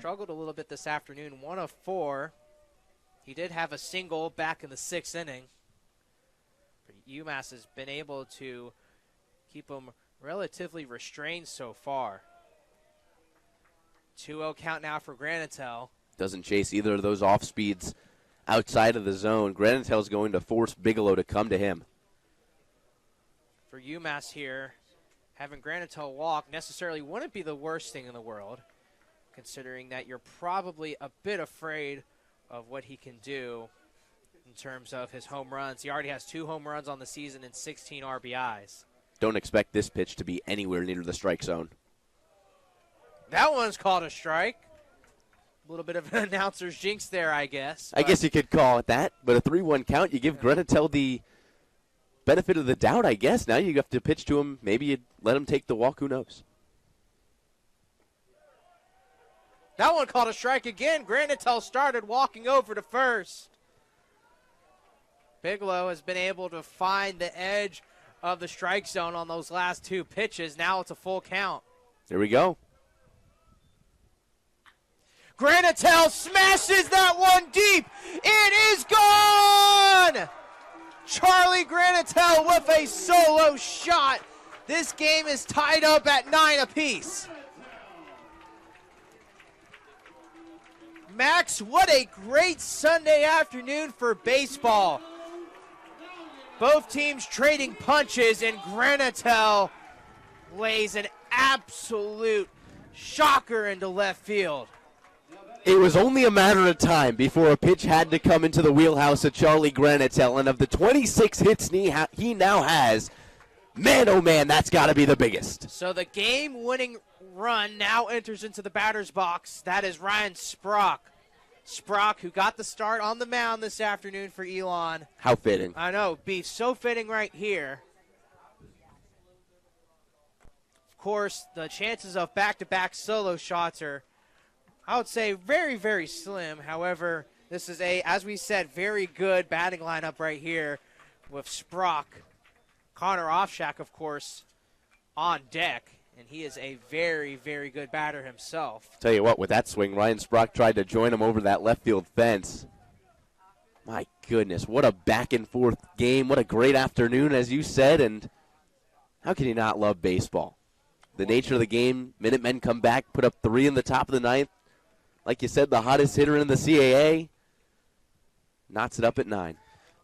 struggled a little bit this afternoon, 1 of 4. He did have a single back in the 6th inning. But UMass has been able to keep him relatively restrained so far. 2-0 count now for Granitel. Doesn't chase either of those off speeds outside of the zone. Granitel's going to force Bigelow to come to him. For UMass here, having Granitel walk necessarily wouldn't be the worst thing in the world, considering that you're probably a bit afraid of what he can do in terms of his home runs. He already has 2 home runs on the season and 16 RBIs. Don't expect this pitch to be anywhere near the strike zone. That one's called a strike. A little bit of an announcer's jinx there, I guess. I guess you could call it that, but a 3-1 count, you give Granitel the benefit of the doubt, I guess. Now you have to pitch to him. Maybe you let him take the walk. Who knows? That one called a strike again. Granitel started walking over to first. Bigelow has been able to find the edge of the strike zone on those last 2 pitches. Now it's a full count. There we go. Granitel smashes that one deep. It is gone! Charlie Granitel with a solo shot. This game is tied up at 9 apiece. Max, what a great Sunday afternoon for baseball. Both teams trading punches, and Granitel lays an absolute shocker into left field. It was only a matter of time before a pitch had to come into the wheelhouse of Charlie Granitel, and of the 26 hits he now has, man, oh man, that's got to be the biggest. So the game-winning run now enters into the batter's box. That is Ryan Sprock. Sprock, who got the start on the mound this afternoon for Elon. How fitting. I know, be so fitting right here. Of course, the chances of back-to-back solo shots are, I would say, very, very slim. However, this is a, as we said, very good batting lineup right here with Sprock. Connor Offshack, of course, on deck. And he is a very, very good batter himself. Tell you what, with that swing, Ryan Sprock tried to join him over that left field fence. My goodness, what a back-and-forth game. What a great afternoon, as you said. And how can you not love baseball? The nature of the game, Minutemen come back, put up 3 in the top of the 9th. Like you said, the hottest hitter in the CAA. Knots it up at 9.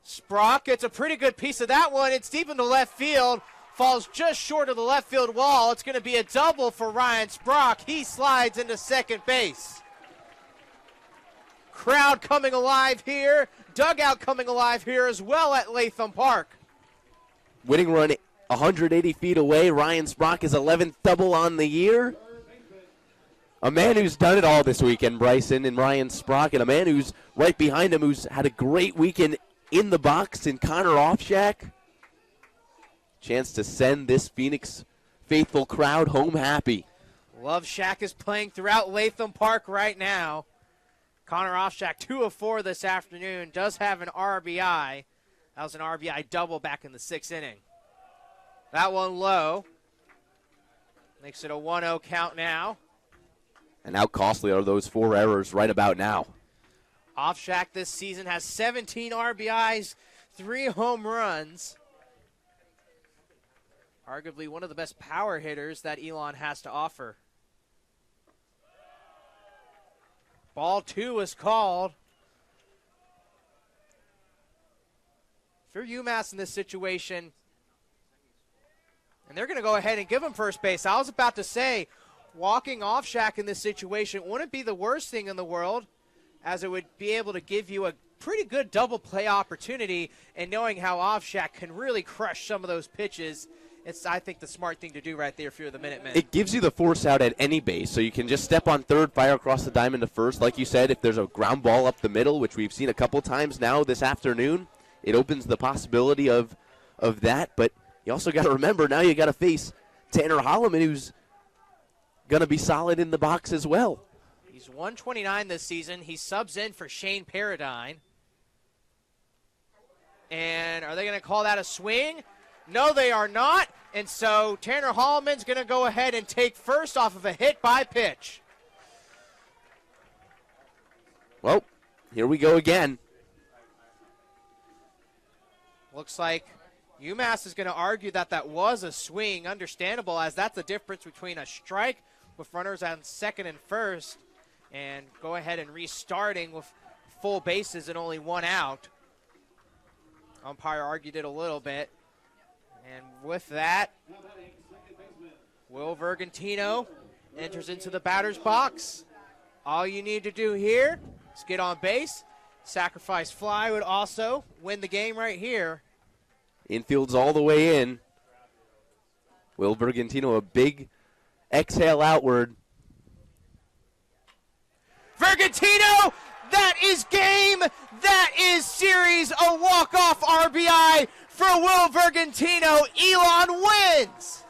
Sprock gets a pretty good piece of that one. It's deep into left field. Falls just short of the left field wall. It's going to be a double for Ryan Sprock. He slides into second base. Crowd coming alive here. Dugout coming alive here as well at Latham Park. Winning run 180 feet away. Ryan Sprock, his 11th double on the year. A man who's done it all this weekend, Bryson, and Ryan Sprock, and a man who's right behind him who's had a great weekend in the box in Connor Offshack. Chance to send this Phoenix faithful crowd home happy. Love Shack is playing throughout Latham Park right now. Connor Offshack, 2 of 4 this afternoon, does have an RBI. That was an RBI double back in the 6th inning. That one low. Makes it a 1-0 count now. And how costly are those 4 errors right about now? Offshack this season has 17 RBIs, 3 home runs. Arguably one of the best power hitters that Elon has to offer. Ball 2 is called. For UMass in this situation, and they're going to go ahead and give him first base. I was about to say, walking Offshack in this situation wouldn't be the worst thing in the world, as it would be able to give you a pretty good double play opportunity, and knowing how Offshack can really crush some of those pitches, it's, I think, the smart thing to do right there if you're the Minutemen. It gives you the force out at any base, so you can just step on third, fire across the diamond to first. Like you said, if there's a ground ball up the middle, which we've seen a couple times now this afternoon, it opens the possibility of that. But you also got to remember, now you got to face Tanner Holloman, who's going to be solid in the box as well. He's 129 this season. He subs in for Shane Paradine. And are they going to call that a swing? No, they are not. And so Tanner Holloman's going to go ahead and take first off of a hit by pitch. Well, here we go again. Looks like UMass is going to argue that that was a swing. Understandable, as that's the difference between a strike with runners on second and first and go ahead and restarting with full bases and only one out. Umpire argued it a little bit. And with that, Will Vergantino enters into the batter's box. All you need to do here is get on base. Sacrifice fly would also win the game right here. Infield's all the way in. Will Vergantino, a big exhale outward. Vergantino, that is game, that is series, a walk-off RBI for Will Vergantino. Elon wins.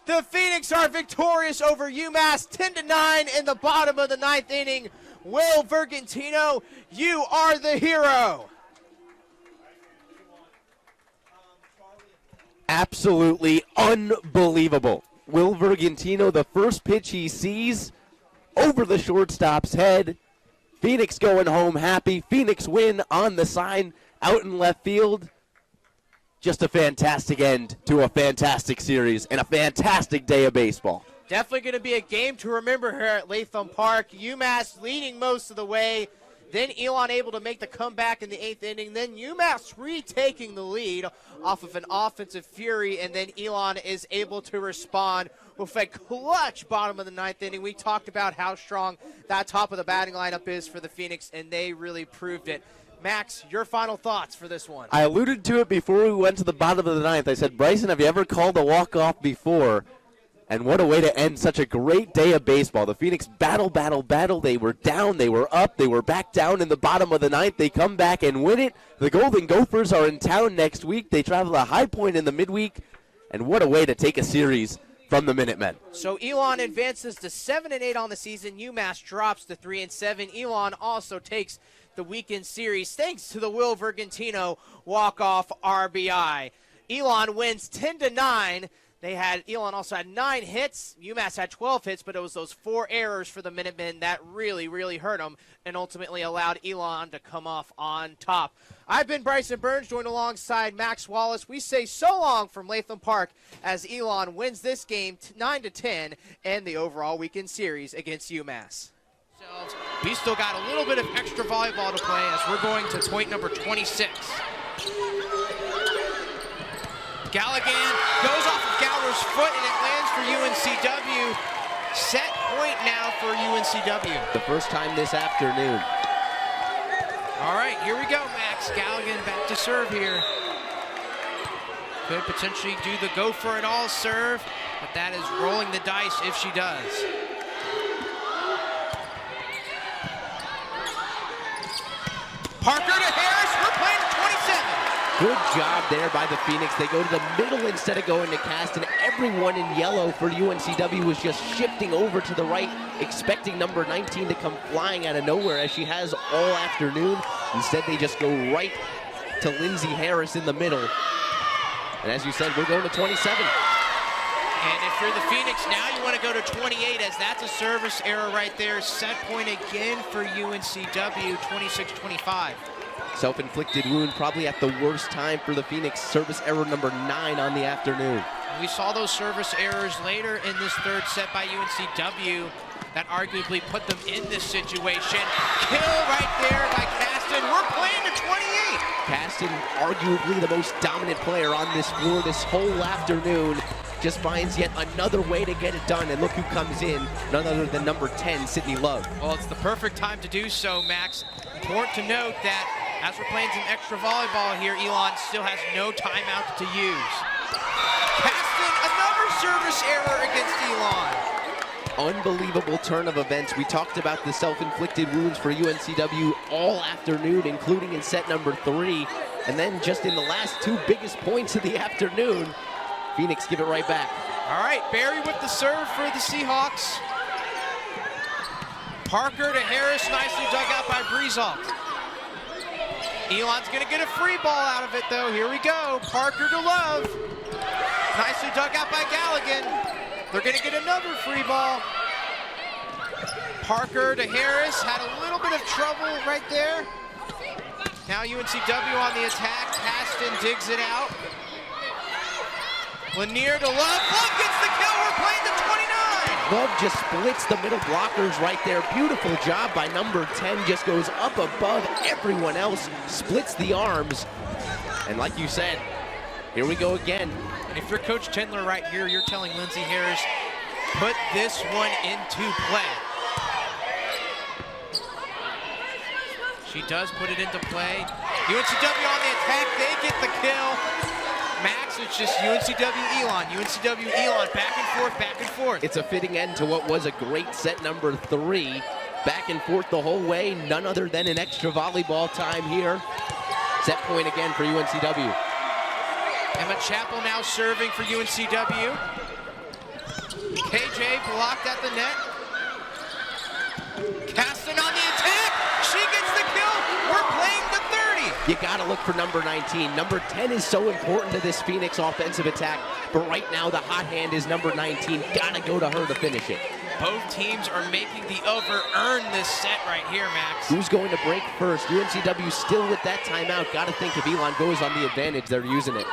The Phoenix are victorious over UMass 10-9 in the bottom of the ninth inning. Will Vergantino, you are the hero. Absolutely unbelievable. Will Vergantino, the first pitch he sees, over the shortstop's head. Phoenix going home happy. Phoenix win on the sign out in left field. Just a fantastic end to a fantastic series and a fantastic day of baseball. Definitely going to be a game to remember here at Latham Park. UMass leading most of the way. Then Elon able to make the comeback in the eighth inning. Then UMass retaking the lead off of an offensive fury. And then Elon is able to respond with a clutch bottom of the ninth inning. We talked about how strong that top of the batting lineup is for the Phoenix, and they really proved it. Max, your final thoughts for this one? I alluded to it before we went to the bottom of the ninth. I said, Bryson, have you ever called a walk-off before? And what a way to end such a great day of baseball. The Phoenix battle. They were down, they were up, they were back down in the bottom of the ninth. They come back and win it. The Golden Gophers are in town next week. They travel to High Point in the midweek. And what a way to take a series from the Minutemen. So Elon advances to 7-8 on the season. UMass drops to 3-7. Elon also takes the weekend series thanks to the Will Vergantino walk-off RBI. Elon wins 10-9. Elon also had 9 hits. UMass had 12 hits, but it was those 4 errors for the Minutemen that really, really hurt them and ultimately allowed Elon to come off on top. I've been Bryson Byrnes, joined alongside Max Wallace. We say so long from Latham Park as Elon wins this game 9-10 and the overall weekend series against UMass. We still got a little bit of extra volleyball to play as we're going to point number 26. Galligan goes off of Gowler's foot and it lands for UNCW. Set point now for UNCW. The first time this afternoon. All right, here we go, Max. Galligan back to serve here. Could potentially do the go for it all serve, but that is rolling the dice if she does. Parker to Harris, we're playing 27. Good job there by the Phoenix. They go to the middle instead of going to Caston. Everyone in yellow for UNCW was just shifting over to the right, expecting number 19 to come flying out of nowhere as she has all afternoon. Instead, they just go right to Lindsey Harris in the middle. And as you said, we're going to 27. And if you're the Phoenix, now you want to go to 28 as that's a service error right there. Set point again for UNCW, 26-25. Self-inflicted wound probably at the worst time for the Phoenix. Service error number 9 on the afternoon. We saw those service errors later in this third set by UNCW that arguably put them in this situation. Kill right there by Caston. We're playing to 28. Caston, arguably the most dominant player on this floor this whole afternoon, just finds yet another way to get it done. And look who comes in, none other than number 10, Sydney Love. Well, it's the perfect time to do so, Max. Important to note that as we're playing some extra volleyball here, Elon still has no timeouts to use. Caston, another service error against Elon. Unbelievable turn of events. We talked about the self-inflicted wounds for UNCW all afternoon, including in set number 3. And then just in the last 2 biggest points of the afternoon, Phoenix give it right back. All right, Barry with the serve for the Seahawks. Parker to Harris, nicely dug out by Breezault. Elon's gonna get a free ball out of it though. Here we go, Parker to Love. Nicely dug out by Galligan. They're gonna get another free ball. Parker to Harris, had a little bit of trouble right there. Now UNCW on the attack, Paston digs it out. Lanier to Love, Love gets the kill, we're playing to 29! Love just splits the middle blockers right there. Beautiful job by number 10, just goes up above everyone else, splits the arms. And like you said, here we go again. And if you're Coach Tindler right here, you're telling Lindsey Harris, put this one into play. She does put it into play. UNCW on the attack, they get the kill. Max, it's just UNCW Elon, UNCW Elon, back and forth, back and forth. It's a fitting end to what was a great set number 3. Back and forth the whole way, none other than an extra volleyball time here. Set point again for UNCW. Emma Chappell now serving for UNCW. KJ blocked at the net. Caston on the attack. She gets the kill. We're playing to 30. You gotta look for number 19. Number 10 is so important to this Phoenix offensive attack, but right now the hot hand is number 19. Gotta go to her to finish it. Both teams are making the over earn this set right here, Max. Who's going to break first? UNCW still with that timeout. Gotta think if Elon goes on the advantage, they're using it.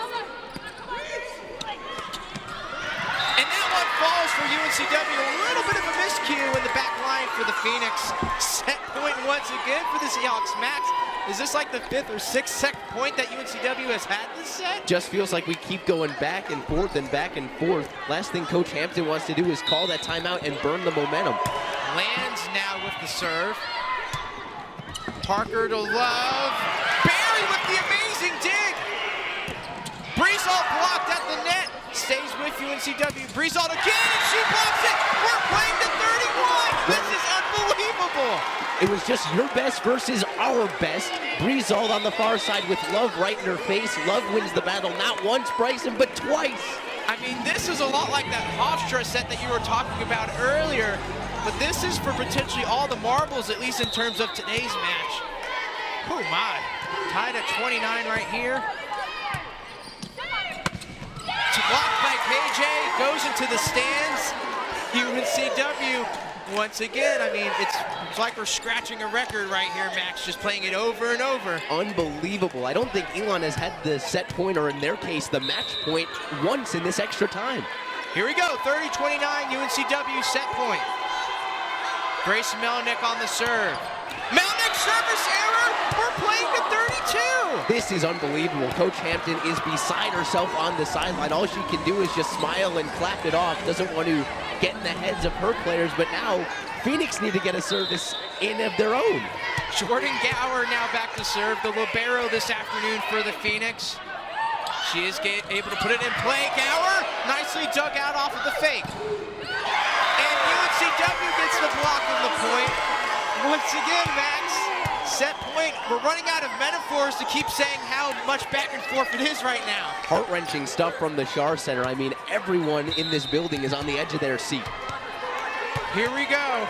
For UNCW, a little bit of a miscue in the back line for the Phoenix. Set point once again for the Seahawks. Max, is this like the 5th or 6th set point that UNCW has had this set? Just feels like we keep going back and forth and back and forth. Last thing Coach Hampton wants to do is call that timeout and burn the momentum. Lands now with the serve. Parker to Love. Barry with the amazing dig. Breezalt blocked at the net. Stays with UNCW. Breezalt again, and she blocks it. We're playing to 31. This is unbelievable. It was just your best versus our best. Breezalt on the far side with Love right in her face. Love wins the battle not once, Bryson, but twice. I mean, this is a lot like that Hofstra set that you were talking about earlier, but this is for potentially all the marbles, at least in terms of today's match. Oh my. Tied at 29 right here. Blocked by KJ, goes into the stands. UNCW, once again, I mean, it's like we're scratching a record right here, Max, just playing it over and over. Unbelievable. I don't think Elon has had the set point, or in their case, the match point, once in this extra time. Here we go, 30-29, UNCW set point. Grace Melnick on the serve. Melnick service error, we're playing to 32. This is unbelievable. Coach Hampton is beside herself on the sideline. All she can do is just smile and clap it off. Doesn't want to get in the heads of her players, but now Phoenix need to get a service in of their own. Jordan Gower now back to serve, the libero this afternoon for the Phoenix. She is able to put it in play. Gower nicely dug out off of the fake. And UNCW gets the block on the point. Once again, Max, set point. We're running out of metaphors to keep saying how much back and forth it is right now. Heart-wrenching stuff from the Schar Center. I mean, everyone in this building is on the edge of their seat. Here we go.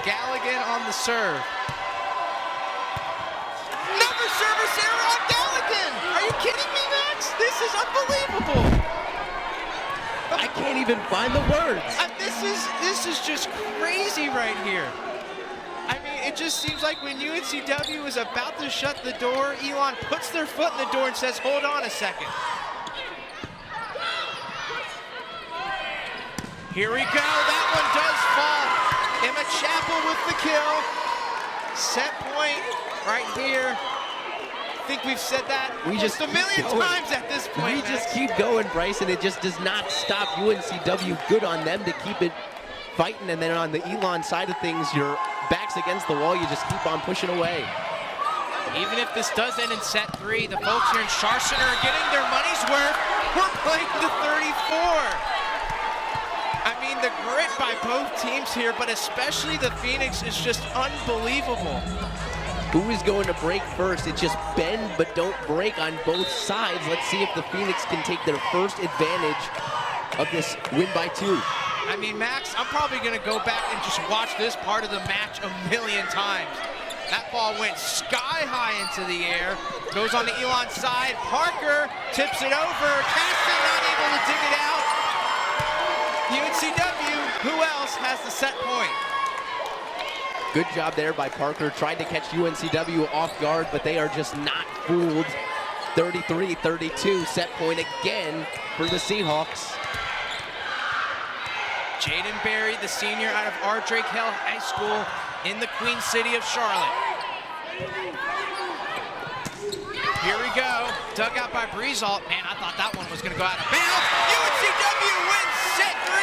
Galligan on the serve. Another service error on Galligan. Are you kidding me, Max? This is unbelievable. I can't even find the words. This is just crazy right here. I mean, it just seems like when UNCW is about to shut the door, Elon puts their foot in the door and says, hold on a second. Here we go, that one does fall. Emma Chappell with the kill. Set point right here. I think we've said that just a million times at this point. We just keep going, Bryson. It just does not stop. UNCW, good on them to keep it fighting, and then on the Elon side of things, your back's against the wall, you just keep on pushing away. Even if this does end in set 3, the folks here in Schar Center are getting their money's worth. We're playing to 34. I mean, the grit by both teams here, but especially the Phoenix, is just unbelievable. Who is going to break first? It's just bend but don't break on both sides. Let's see if the Phoenix can take their first advantage of this win by 2. I mean, Max, I'm probably going to go back and just watch this part of the match a million times. That ball went sky high into the air. Goes on the Elon side. Parker tips it over. Caston not able to dig it out. UNCW, who else has the set point? Good job there by Parker. Tried to catch UNCW off guard, but they are just not fooled. 33-32, set point again for the Seahawks. Jaden Berry, the senior out of R. Drake Hill High School in the Queen City of Charlotte. Here we go. Dug out by Breezault. Man, I thought that one was going to go out of bounds. UNCW wins set 3.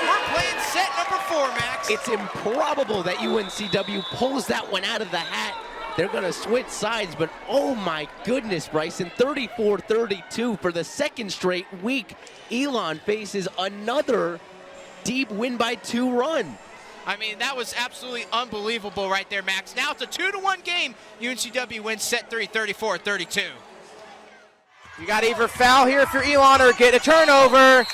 We're playing set number 4, Max. It's improbable that UNCW pulls that one out of the hat. They're going to switch sides, but oh my goodness, Bryson, 34-32 for the second straight week. Elon faces another deep win by 2 run. I mean, that was absolutely unbelievable right there, Max. Now it's a 2-1 game. UNCW wins set 3, 34-32. You got to either foul here if you're Elon or get a turnover.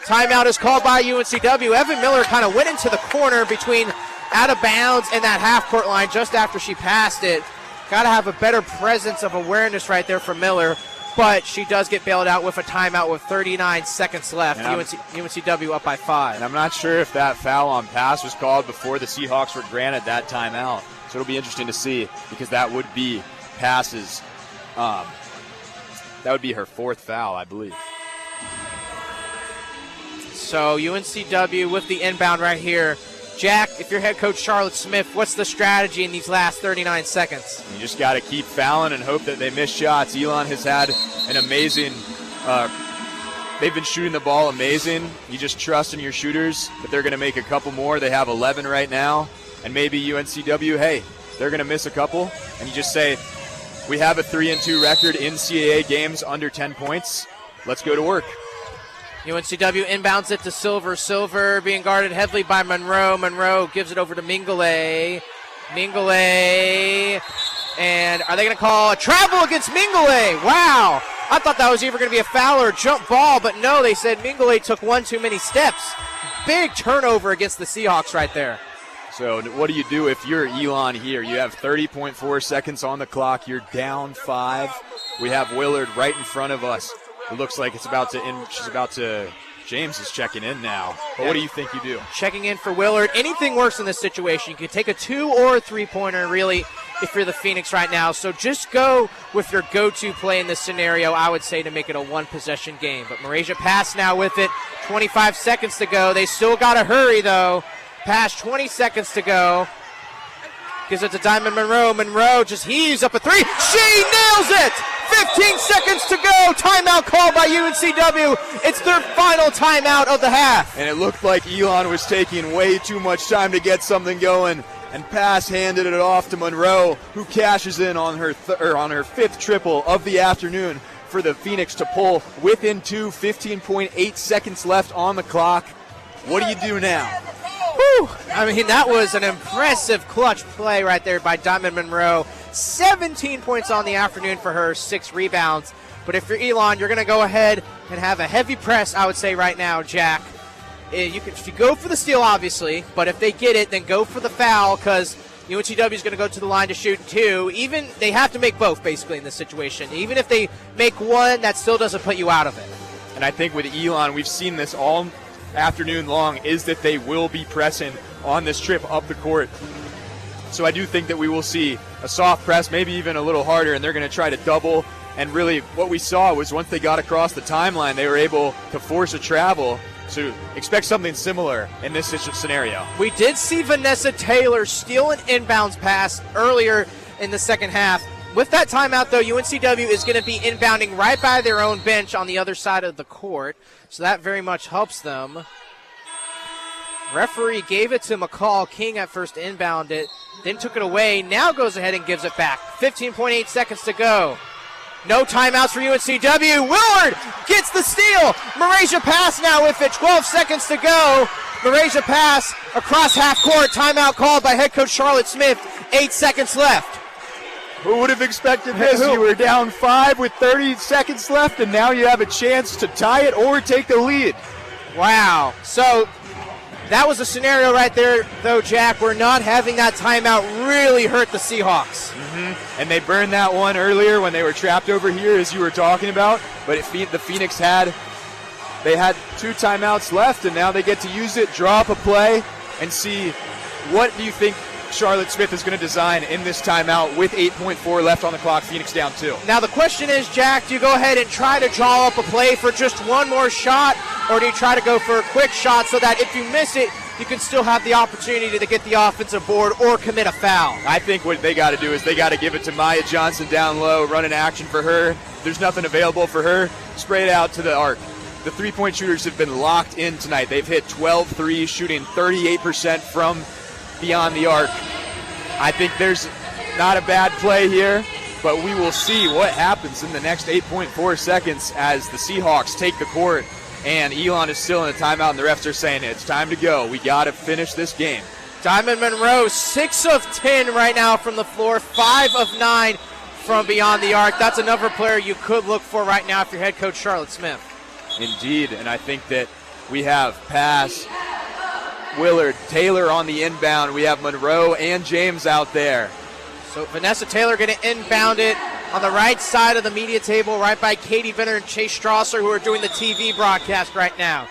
Timeout is called by UNCW. Evan Miller kind of went into the corner between out of bounds and that half-court line just after she passed it. Got to have a better presence of awareness right there from Miller. But she does get bailed out with a timeout with 39 seconds left. UNCW up by 5. And I'm not sure if that foul on pass was called before the Seahawks were granted that timeout. So it'll be interesting to see, because that would be passes. That would be her 4th foul, I believe. So UNCW with the inbound right here. Jack, if you're head coach Charlotte Smith, what's the strategy in these last 39 seconds? You just got to keep fouling and hope that they miss shots. Elon has had an amazing they've been shooting the ball amazing. You just trust in your shooters that they're going to make a couple more. They have 11 right now. And maybe UNCW, hey, they're going to miss a couple. And you just say, we have a 3-2 record in CAA games under 10 points. Let's go to work. UNCW inbounds it to Silver. Silver being guarded heavily by Monroe. Monroe gives it over to Mingale. Mingale. And are they going to call a travel against Mingale? Wow. I thought that was either going to be a foul or a jump ball, but no, they said Mingale took one too many steps. Big turnover against the Seahawks right there. So what do you do if you're Elon here? You have 30.4 seconds on the clock. You're down 5. We have Willard right in front of us. It looks like it's about to end. James is checking in now. But what do you think you do? Checking in for Willard. Anything works in this situation. You could take a 2 or a 3-pointer, really, if you're the Phoenix right now. So just go with your go-to play in this scenario, I would say, to make it a one-possession game. But Marasia pass now with it. 25 seconds to go. They still got to hurry, though. Pass, 20 seconds to go. Gives it to Diamond Monroe. Monroe just heaves up a 3. She nails it! 15 seconds to go. Timeout called by UNCW. It's their final timeout of the half. And it looked like Elon was taking way too much time to get something going. And pass handed it off to Monroe, who cashes in on her on her 5th triple of the afternoon for the Phoenix to pull within 15.8 seconds left on the clock. What do you do now? Whew. I mean, that was an impressive clutch play right there by Diamond Monroe. 17 points on the afternoon for her, 6 rebounds. But if you're Elon, you're going to go ahead and have a heavy press, I would say right now, Jack. If you go for the steal, obviously, but if they get it, then go for the foul, because UNCW is going to go to the line to shoot 2. Even they have to make both, basically, in this situation. Even if they make one, that still doesn't put you out of it. And I think with Elon, we've seen this all afternoon long, is that they will be pressing on this trip up the court. So I do think that we will see a soft press, maybe even a little harder, and they're going to try to double. And really what we saw was once they got across the timeline, they were able to force a travel. So expect something similar in this scenario. We did see Vanessa Taylor steal an inbounds pass earlier in the second half. With that timeout, though, UNCW is going to be inbounding right by their own bench on the other side of the court. So that very much helps them. Referee gave it to McCall. King at first inbounded it, then took it away. Now goes ahead and gives it back. 15.8 seconds to go. No timeouts for UNCW. Willard gets the steal. Marasia pass now with it. 12 seconds to go. Marasia pass across half court. Timeout called by head coach Charlotte Smith. 8 seconds left. Who would have expected this? You were down 5 with 30 seconds left, and now you have a chance to tie it or take the lead. Wow. So that was a scenario right there, though, Jack, where not having that timeout really hurt the Seahawks. Mm-hmm. And they burned that one earlier when they were trapped over here, as you were talking about. But the Phoenix had 2 timeouts left, and now they get to use it, draw up a play, and see what do you think Charlotte Smith is going to design in this timeout with 8.4 left on the clock. Phoenix down 2. Now the question is, Jack, do you go ahead and try to draw up a play for just one more shot, or do you try to go for a quick shot so that if you miss it, you can still have the opportunity to get the offensive board or commit a foul? I think what they got to do is they got to give it to Maya Johnson down low, run an action for her. There's nothing available for her. Spray it out to the arc. The three-point shooters have been locked in tonight. They've hit 12 threes, shooting 38% from beyond the arc. I think there's not a bad play here, but we will see what happens in the next 8.4 seconds as the Seahawks take the court, and Elon is still in a timeout, and the refs are saying it's time to go. We got to finish this game. Diamond Monroe, 6 of 10 right now from the floor, 5 of 9 from beyond the arc. That's another player you could look for right now if you're head coach Charlotte Smith. Indeed, and I think that we have Pass, Willard, Taylor on the inbound. We have Monroe and James out there. So Vanessa Taylor going to inbound it on the right side of the media table, right by Katie Venner and Chase Strasser, who are doing the TV broadcast right now.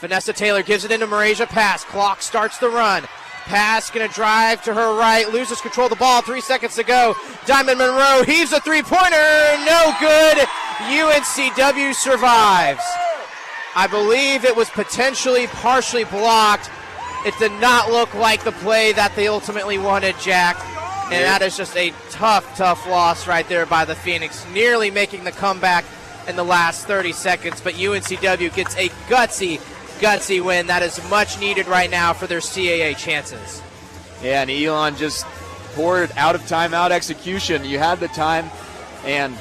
Vanessa Taylor gives it into Marasia Pass. Clock starts the run. Pass going to drive to her right, loses control of the ball, 3 seconds to go. Diamond Monroe heaves a three-pointer, no good. UNCW survives. I believe it was potentially partially blocked. It did not look like the play that they ultimately wanted, Jack. And that is just a tough loss right there by the Phoenix, nearly making the comeback in the last 30 seconds. But UNCW gets a gutsy win that is much needed right now for their CAA chances. Yeah, and Elon just poured out of timeout execution. You had the time, and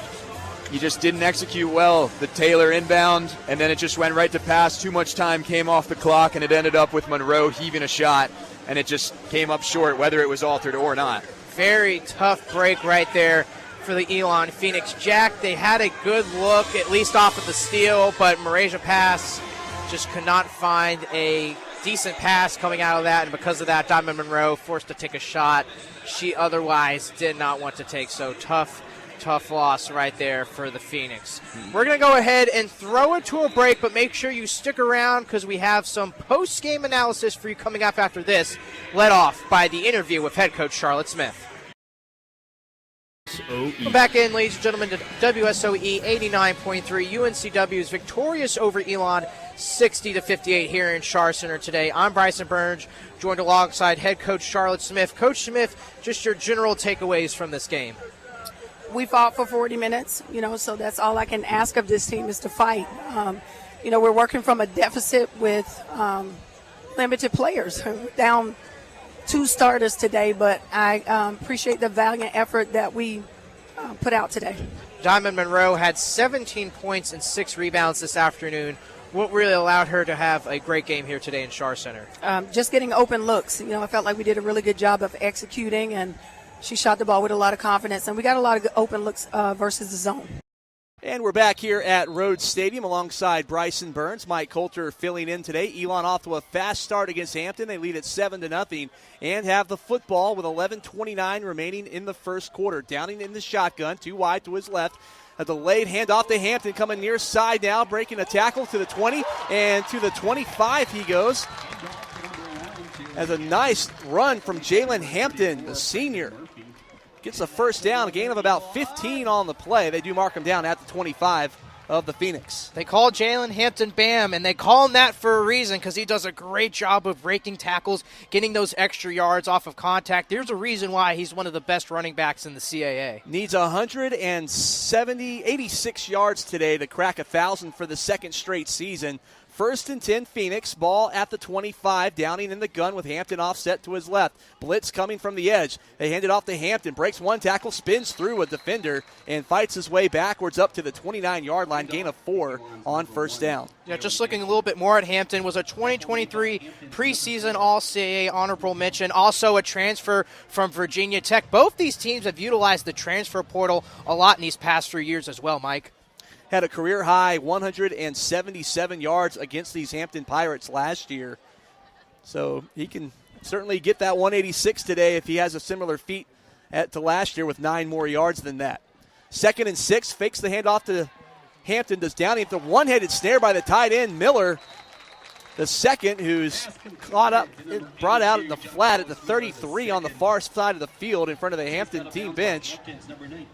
you just didn't execute well. The Taylor inbound, and then it just went right to Pass. Too much time came off the clock, and it ended up with Monroe heaving a shot, and it just came up short, whether it was altered or not. Very tough break right there for the Elon Phoenix. Jack, they had a good look, at least off of the steal, but Marasia Pass just could not find a decent pass coming out of that, and because of that, Diamond Monroe forced to take a shot she otherwise did not want to take. So tough loss right there for the Phoenix. We're going to go ahead and throw it to a break, but make sure you stick around because we have some post-game analysis for you coming up after this, led off by the interview with head coach Charlotte Smith. Welcome back in, ladies and gentlemen, to WSOE 89.3. UNCW is victorious over Elon 60-58 here in Char Center today. I'm Bryson Byrnes, joined alongside head coach Charlotte Smith. Coach Smith, just your general takeaways from this game. We fought for 40 minutes, so that's all I can ask of this team is to fight. We're working from a deficit with limited players. We're down 2 starters today, but I appreciate the valiant effort that we put out today. Diamond Monroe had 17 points and 6 rebounds this afternoon. What really allowed her to have a great game here today in Char Center? Just getting open looks. I felt like we did a really good job of executing, and she shot the ball with a lot of confidence, and we got a lot of open looks versus the zone. And we're back here at Rhodes Stadium alongside Bryson Byrnes. Mike Coulter filling in today. Elon off to a fast start against Hampton. They lead at 7-0 and have the football with 11:29 remaining in the first quarter. Downing in the shotgun, too wide to his left. A delayed handoff to Hampton, coming near side now, breaking a tackle to the 20 and to the 25 he goes. As a nice run from Jalen Hampton, the senior. Gets a first down, a gain of about 15 on the play. They do mark him down at the 25 of the Phoenix. They call Jalen Hampton Bam, and they call him that for a reason because he does a great job of breaking tackles, getting those extra yards off of contact. There's a reason why he's one of the best running backs in the CAA. Needs 86 yards today to crack 1,000 for the second straight season. 1st and 10 Phoenix, ball at the 25, Downing in the gun with Hampton offset to his left. Blitz coming from the edge. They hand it off to Hampton, breaks one tackle, spins through a defender, and fights his way backwards up to the 29-yard line, gain of 4 on first down. Yeah, just looking a little bit more at Hampton, was a 2023 preseason All-CAA honorable mention, also a transfer from Virginia Tech. Both these teams have utilized the transfer portal a lot in these past 3 years as well, Mike. Had a career-high 177 yards against these Hampton Pirates last year. So he can certainly get that 186 today if he has a similar feat to last year with 9 more yards than that. 2nd and 6, fakes the handoff to Hampton, does Downing. The one-headed snare by the tight end, Miller. the second, who's brought out at the flat at the 33 on the far side of the field in front of the Hampton team bench.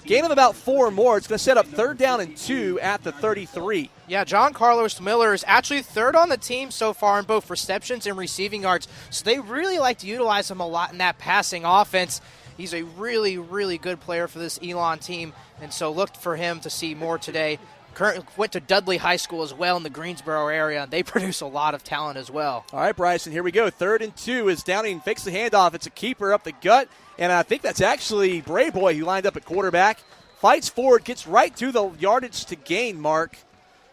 Gain of about 4 more. It's going to set up 3rd down and 2 at the 33. Yeah, John Carlos Miller is actually 3rd on the team so far in both receptions and receiving yards, so they really like to utilize him a lot in that passing offense. He's a really, really good player for this Elon team, and so look for him to see more today. Went to Dudley High School as well in the Greensboro area. They produce a lot of talent as well. All right, Bryson, here we go. 3rd and 2 is Downing fakes the handoff. It's a keeper up the gut, and I think that's actually Brayboy who lined up at quarterback. Fights forward, gets right to the yardage to gain mark.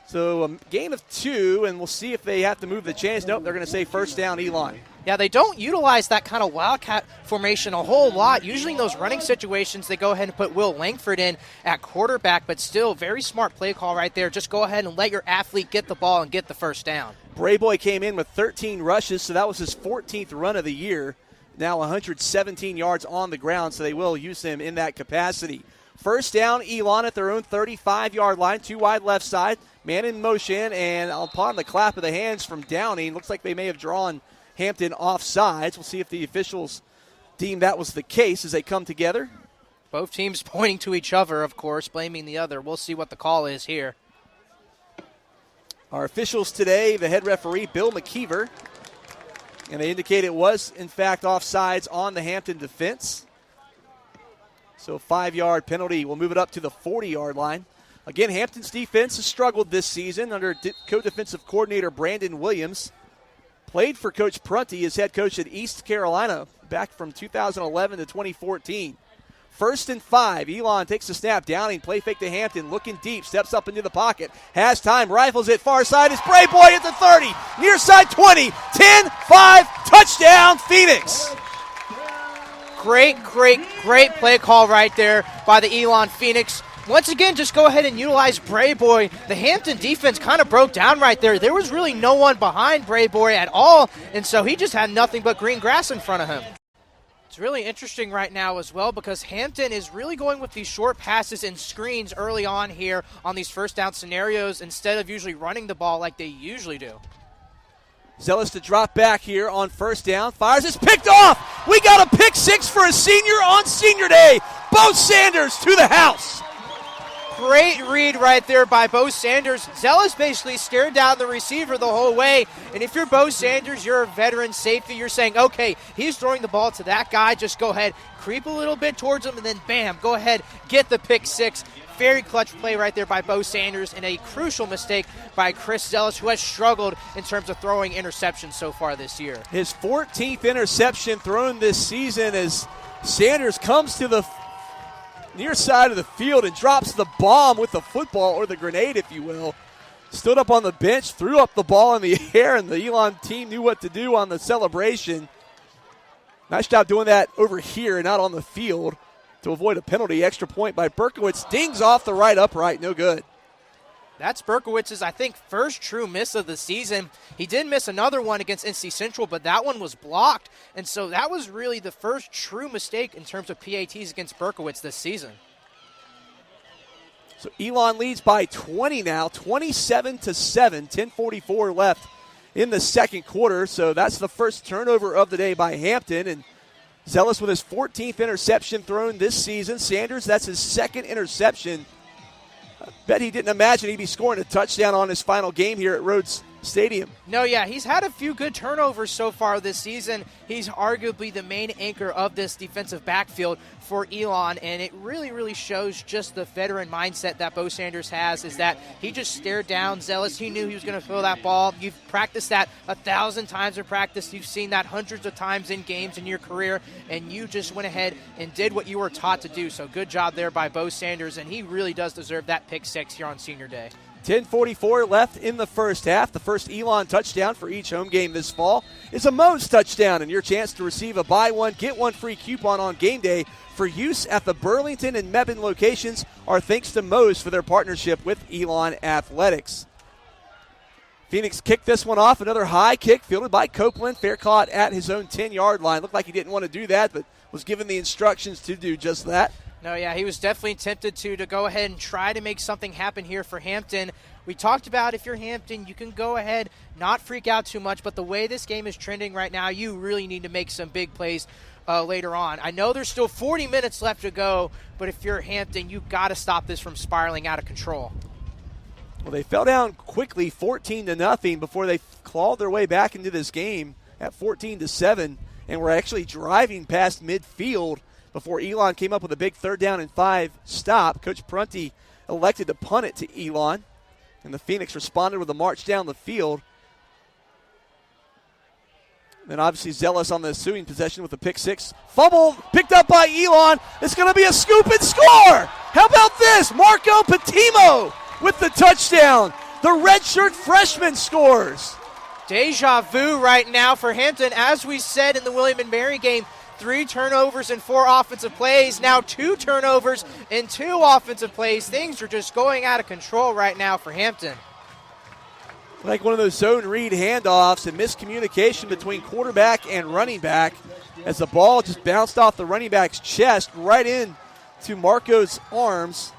So a gain of 2, and we'll see if they have to move the chains. Nope, they're going to say 1st down, Elon. Yeah, they don't utilize that kind of wildcat formation a whole lot. Usually in those running situations, they go ahead and put Will Langford in at quarterback, but still, very smart play call right there. Just go ahead and let your athlete get the ball and get the 1st down. Brayboy came in with 13 rushes, so that was his 14th run of the year. Now 117 yards on the ground, so they will use him in that capacity. 1st down, Elon at their own 35-yard line, 2 wide left side. Man in motion, and upon the clap of the hands from Downing, looks like they may have drawn Hampton offsides. We'll see if the officials deem that was the case as they come together. Both teams pointing to each other, of course, blaming the other. We'll see what the call is here. Our officials today, the head referee, Bill McKeever, and they indicate it was, in fact, offsides on the Hampton defense. So 5-yard penalty will move it up to the 40-yard line. Again, Hampton's defense has struggled this season under co-defensive coordinator Brandon Williams. Played for Coach Prunty as head coach at East Carolina back from 2011 to 2014. 1st and 5. Elon takes the snap. Downing, play fake to Hampton. Looking deep. Steps up into the pocket. Has time. Rifles it. Far side is Brayboy at the 30. Near side 20. 10, 5. Touchdown, Phoenix. Great play call right there by the Elon Phoenix. Once again, just go ahead and utilize Brayboy. The Hampton defense kind of broke down right there. There was really no one behind Brayboy at all, and so he just had nothing but green grass in front of him. It's really interesting right now as well because Hampton is really going with these short passes and screens early on here on these 1st down scenarios instead of usually running the ball like they usually do. Zealous to drop back here on 1st down. Fires, it's picked off. We got a pick 6 for a senior on senior day. Bo Sanders to the house. Great read right there by Bo Sanders. Zealous basically stared down the receiver the whole way. And if you're Bo Sanders, you're a veteran safety. You're saying, okay, he's throwing the ball to that guy. Just go ahead, creep a little bit towards him, and then bam, go ahead, get the pick 6. Very clutch play right there by Bo Sanders and a crucial mistake by Chris Zealous, who has struggled in terms of throwing interceptions so far this year. His 14th interception thrown this season as Sanders comes to the near side of the field and drops the bomb with the football, or the grenade, if you will. Stood up on the bench, threw up the ball in the air, and the Elon team knew what to do on the celebration. Nice job doing that over here and not on the field to avoid a penalty. Extra point by Berkowitz. Dings off the right upright. No good. That's Berkowitz's, I think, 1st true miss of the season. He did miss another one against NC Central, but that one was blocked. And so that was really the 1st true mistake in terms of PATs against Berkowitz this season. So Elon leads by 20 now, 27-7, 10:44 left in the 2nd quarter. So that's the 1st turnover of the day by Hampton. And Zealous with his 14th interception thrown this season. Sanders, that's his 2nd interception. I bet he didn't imagine he'd be scoring a touchdown on his final game here at Rhodes Stadium. No, yeah, he's had a few good turnovers so far this season. He's arguably the main anchor of this defensive backfield for Elon, and it really, really shows just the veteran mindset that Bo Sanders has, is that he just stared down Zealous. He knew he was going to throw that ball. You've practiced that 1,000 times in practice. You've seen that hundreds of times in games in your career, and you just went ahead and did what you were taught to do. So good job there by Bo Sanders, and he really does deserve that pick 6 here on Senior Day. 10:44 left in the 1st half. The first Elon touchdown for each home game this fall is a Moe's touchdown, and your chance to receive a buy one, get one free coupon on game day for use at the Burlington and Mebane locations are thanks to Moe's for their partnership with Elon Athletics. Phoenix kicked this one off. Another high kick fielded by Copeland. Fair caught at his own 10-yard line. Looked like he didn't want to do that, but was given the instructions to do just that. No, yeah, he was definitely tempted to go ahead and try to make something happen here for Hampton. We talked about if you're Hampton, you can go ahead, not freak out too much, but the way this game is trending right now, you really need to make some big plays later on. I know there's still 40 minutes left to go, but if you're Hampton, you've got to stop this from spiraling out of control. Well, they fell down quickly, 14-0, before they clawed their way back into this game at 14-7, and were actually driving past midfield before Elon came up with a big 3rd down and 5 stop. Coach Prunty elected to punt it to Elon, and the Phoenix responded with a march down the field. Then obviously Zealous on the ensuing possession with a pick 6. Fumble picked up by Elon. It's going to be a scoop and score. How about this? Marco Patimo with the touchdown. The redshirt freshman scores. Deja vu right now for Hampton. As we said in the William & Mary game, 3 turnovers and 4 offensive plays. Now 2 turnovers and 2 offensive plays. Things are just going out of control right now for Hampton. Like one of those zone read handoffs and miscommunication between quarterback and running back as the ball just bounced off the running back's chest right into Marco's arms.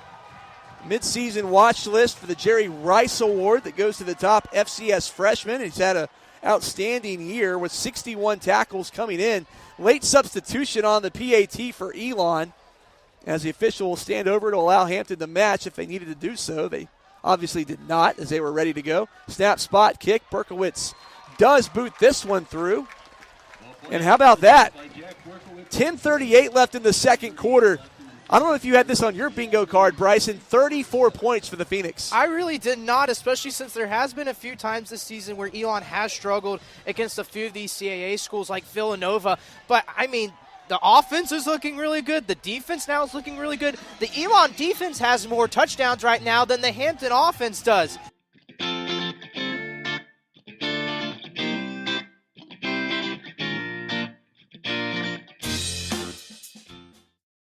Midseason watch list for the Jerry Rice Award that goes to the top FCS freshman. He's had an outstanding year with 61 tackles coming in. Late substitution on the PAT for Elon as the official will stand over to allow Hampton to match if they needed to do so. They obviously did not as they were ready to go. Snap, spot, kick. Berkowitz does boot this one through. And how about that? 10:38 left in the second quarter. I don't know if you had this on your bingo card, Bryson. 34 points for the Phoenix. I really did not, especially since there has been a few times this season where Elon has struggled against a few of these CAA schools like Villanova. But, I mean, the offense is looking really good. The defense now is looking really good. The Elon defense has more touchdowns right now than the Hampton offense does.